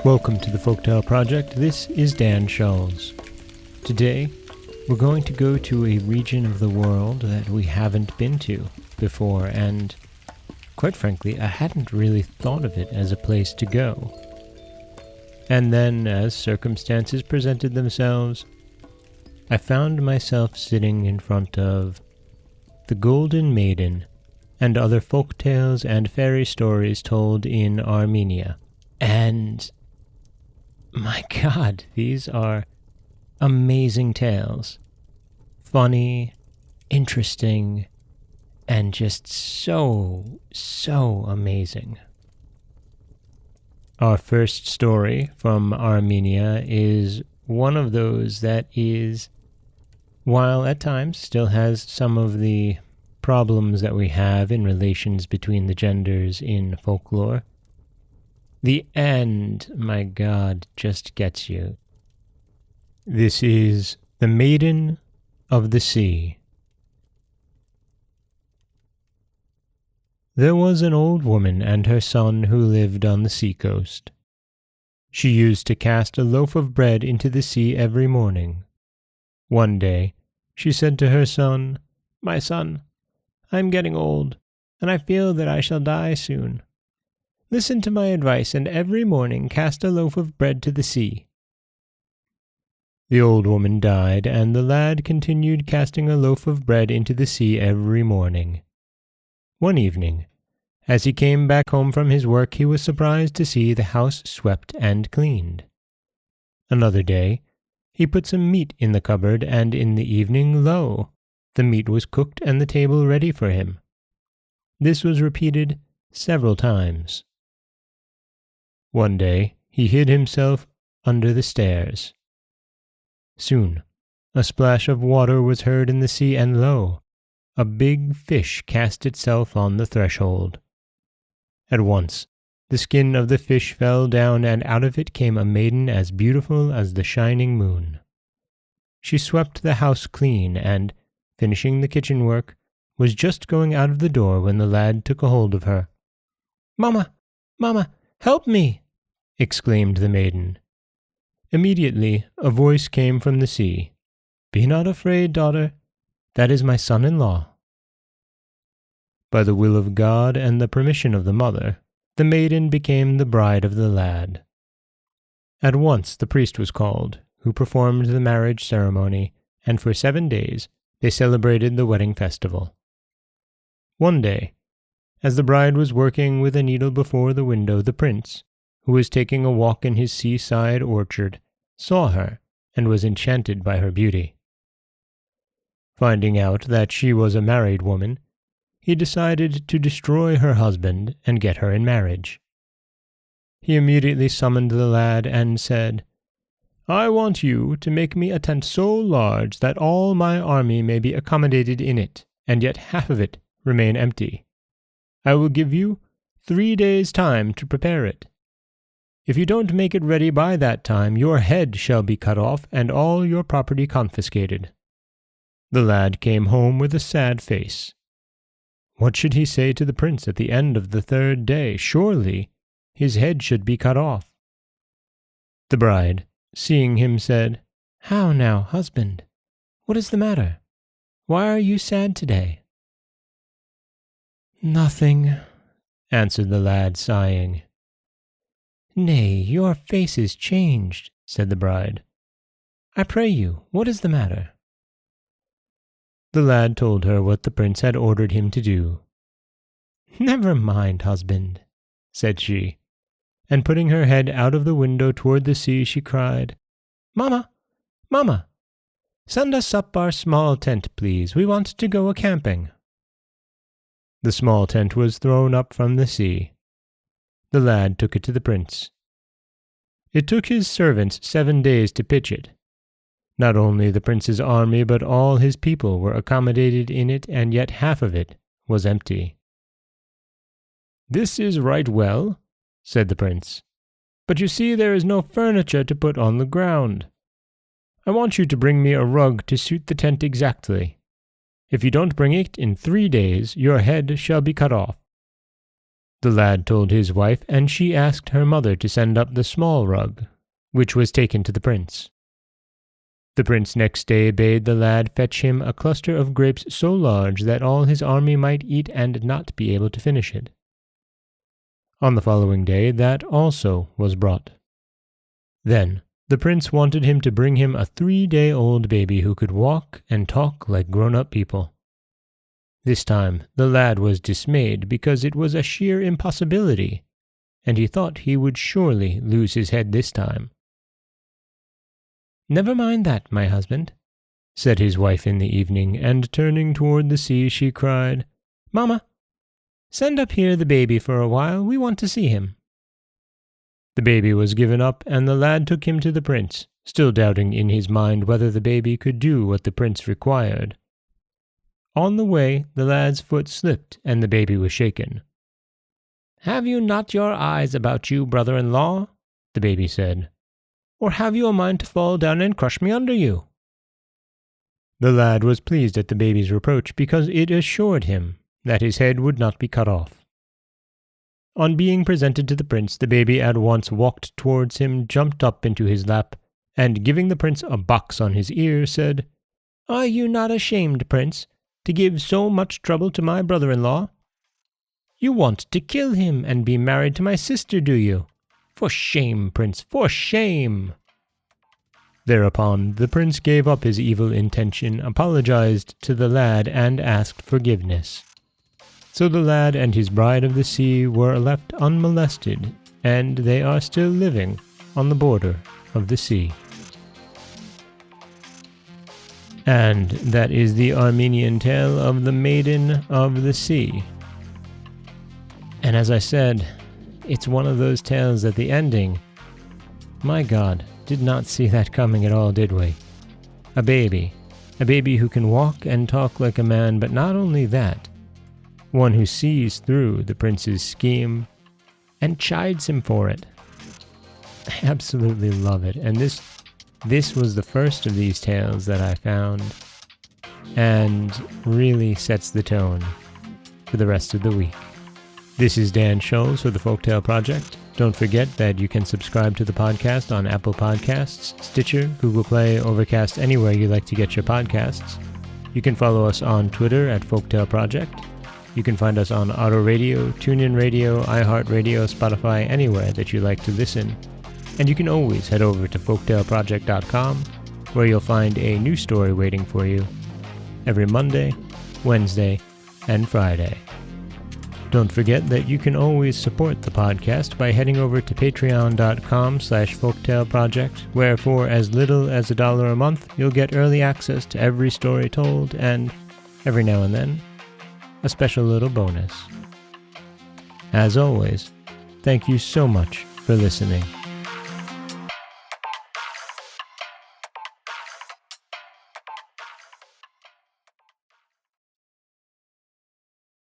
Welcome to the Folktale Project. This is Dan Scholes. Today, we're going to go to a region of the world that we haven't been to before, and quite frankly, I hadn't really thought of it as a place to go. And then, as circumstances presented themselves, I found myself sitting in front of the Golden Maiden and other folktales and fairy stories told in Armenia. And my God, these are amazing tales. Funny, interesting, and just so amazing. Our first story from Armenia is one of those that is, while at times still has some of the problems that we have in relations between the genders in folklore, the end, my God, just gets you. This is the Maiden of the Sea. There was an old woman and her son who lived on the seacoast. She used to cast a loaf of bread into the sea every morning. One day, she said to her son, "My son, I am getting old, and I feel that I shall die soon. Listen to my advice, and every morning cast a loaf of bread to the sea." The old woman died, and the lad continued casting a loaf of bread into the sea every morning. One evening, as he came back home from his work, he was surprised to see the house swept and cleaned. Another day, he put some meat in the cupboard, and in the evening, lo, the meat was cooked and the table ready for him. This was repeated several times. One day, he hid himself under the stairs. Soon, a splash of water was heard in the sea, and lo, a big fish cast itself on the threshold. At once, the skin of the fish fell down, and out of it came a maiden as beautiful as the shining moon. She swept the house clean, and, finishing the kitchen work, was just going out of the door when the lad took a hold of her. "Mamma! Mamma! Help me!" exclaimed the maiden. Immediately a voice came from the sea. "Be not afraid, daughter. That is my son-in-law." By the will of God and the permission of the mother, the maiden became the bride of the lad. At once the priest was called, who performed the marriage ceremony, and for 7 days they celebrated the wedding festival. One day, as the bride was working with a needle before the window, the prince, who was taking a walk in his seaside orchard, saw her and was enchanted by her beauty. Finding out that she was a married woman, he decided to destroy her husband and get her in marriage. He immediately summoned the lad and said, "I want you to make me a tent so large that all my army may be accommodated in it, and yet half of it remain empty. I will give you 3 days' time to prepare it. If you don't make it ready by that time, your head shall be cut off and all your property confiscated." The lad came home with a sad face. What should he say to the prince at the end of the 3rd day? Surely his head should be cut off. The bride, seeing him, said, "How now, husband? What is the matter? Why are you sad today?" "Nothing," answered the lad, sighing. "Nay, your face is changed," said the bride. "I pray you, what is the matter?" The lad told her what the prince had ordered him to do. "Never mind, husband," said she, and putting her head out of the window toward the sea, she cried, "Mamma, Mamma, send us up our small tent, please. We want to go a-camping." The small tent was thrown up from the sea. The lad took it to the prince. It took his servants 7 days to pitch it. Not only the prince's army, but all his people were accommodated in it, and yet half of it was empty. "This is right well," said the prince, "but you see there is no furniture to put on the ground. I want you to bring me a rug to suit the tent exactly. If you don't bring it in 3 days, your head shall be cut off." The lad told his wife, and she asked her mother to send up the small rug, which was taken to the prince. The prince next day bade the lad fetch him a cluster of grapes so large that all his army might eat and not be able to finish it. On the following day that also was brought. Then the prince wanted him to bring him a 3-day-old baby who could walk and talk like grown-up people. This time the lad was dismayed because it was a sheer impossibility, and he thought he would surely lose his head this time. "Never mind that, my husband," said his wife in the evening, and turning toward the sea she cried, "Mamma, send up here the baby for a while, we want to see him." The baby was given up, and the lad took him to the prince, still doubting in his mind whether the baby could do what the prince required. On the way, the lad's foot slipped, and the baby was shaken. "Have you not your eyes about you, brother-in-law?" the baby said. "Or have you a mind to fall down and crush me under you?" The lad was pleased at the baby's reproach because it assured him that his head would not be cut off. On being presented to the prince, the baby at once walked towards him, jumped up into his lap, and giving the prince a box on his ear, said, "Are you not ashamed, prince, to give so much trouble to my brother-in-law? You want to kill him and be married to my sister, do you? For shame, prince, for shame!" Thereupon the prince gave up his evil intention, apologized to the lad, and asked forgiveness. So the lad and his bride of the sea were left unmolested, and they are still living on the border of the sea. And that is the Armenian tale of the Maiden of the Sea. And as I said, it's one of those tales at the ending. My God, did not see that coming at all, did we? A baby who can walk and talk like a man, but not only that, one who sees through the prince's scheme and chides him for it. I absolutely love it, and this was the first of these tales that I found, and really sets the tone for the rest of the week. This is Dan Scholes for the Folktale Project. Don't forget that you can subscribe to the podcast on Apple Podcasts, Stitcher, Google Play, Overcast, anywhere you like to get your podcasts. You can follow us on Twitter at Folktale Project. You can find us on Auto Radio, TuneIn Radio, iHeartRadio, Spotify, anywhere that you like to listen. And you can always head over to folktaleproject.com, where you'll find a new story waiting for you every Monday, Wednesday, and Friday. Don't forget that you can always support the podcast by heading over to patreon.com/folktaleproject, where for as little as $1 a month, you'll get early access to every story told, and every now and then, a special little bonus. As always, thank you so much for listening.